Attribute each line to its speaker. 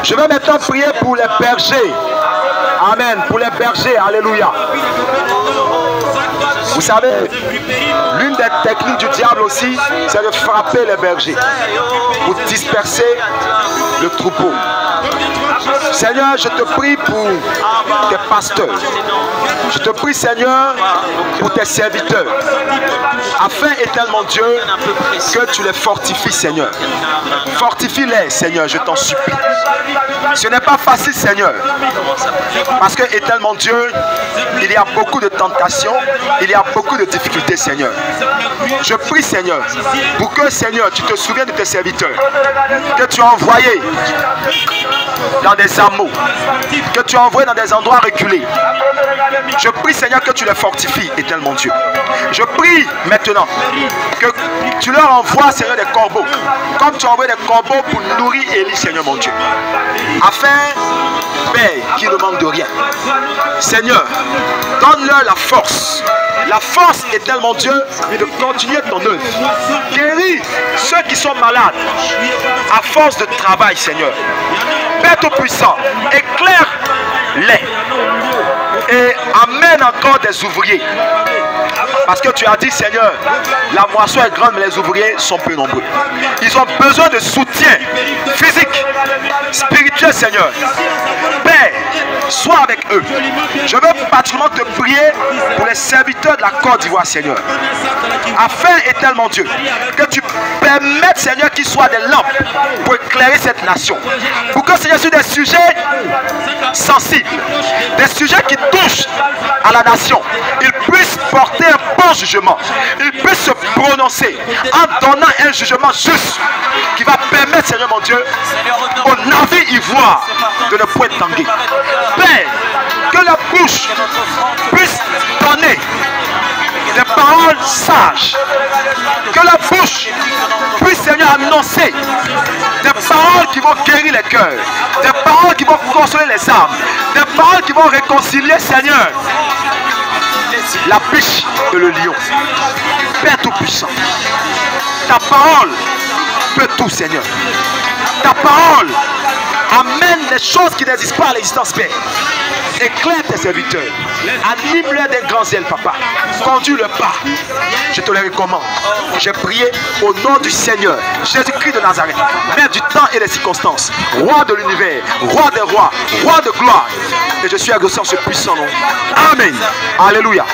Speaker 1: Je vais maintenant prier pour les bergers. Amen. Pour les bergers. Alléluia. Vous savez, l'une des techniques du diable aussi, c'est de frapper les bergers pour disperser le troupeau. Seigneur, je te prie pour tes pasteurs. Je te prie, Seigneur, pour tes serviteurs. Afin, éternellement Dieu, que tu les fortifies, Seigneur. Fortifie-les, Seigneur, je t'en supplie. Ce n'est pas facile, Seigneur. Parce que, éternellement Dieu, il y a beaucoup de tentations, il y a beaucoup de difficultés, Seigneur. Je prie, Seigneur, pour que, Seigneur, tu te souviennes de tes serviteurs, que tu as envoyés dans des hameaux, que tu as envoyés dans des endroits reculés. Je prie, Seigneur, que tu les fortifies, éternellement Dieu. Je prie maintenant que tu leur envoies, Seigneur, des corbeaux, comme tu as envoyé des corbeaux pour nourrir Élie, Seigneur mon Dieu, afin, Père, qu'il ne manque de rien. Seigneur, donne-leur la force est tellement Dieu de continuer ton œuvre. Guéris ceux qui sont malades à force de travail, Seigneur. Père Tout-Puissant, éclaire-les et amène encore des ouvriers. Parce que tu as dit, Seigneur, la moisson est grande, mais les ouvriers sont peu nombreux. Ils ont besoin de soutien physique, spirituel, Seigneur. Père, sois avec eux. Je veux particulièrement te prier pour les serviteurs de la Côte d'Ivoire, Seigneur. Afin, éternellement Dieu, que tu permettes, Seigneur, qu'ils soient des lampes pour éclairer cette nation. Pour que, Seigneur, sur des sujets sensibles, des sujets qui touchent à la nation, ils puissent porter un bon jugement. Ils puissent se prononcer en donnant un jugement juste qui va permettre, Seigneur mon Dieu, au navire ivoire de ne point tanguer. Père, que la bouche puisse donner des paroles sages. Que la bouche puisse, Seigneur, annoncer des paroles qui vont guérir les cœurs, des paroles qui vont consoler les âmes, des paroles qui vont réconcilier, Seigneur, la biche et le lion. Père Tout-Puissant, ta parole peut tout, Seigneur. Ta parole amène les choses qui n'existent pas à l'existence, Père. Éclaire tes serviteurs. Anime-les des grands ailes, Papa. Conduis le pas. Je te les recommande. J'ai prié au nom du Seigneur, Jésus-Christ de Nazareth, Maître du temps et des circonstances, Roi de l'univers, Roi des rois, Roi de gloire. Et je suis exaucé en ce puissant nom. Amen. Alléluia.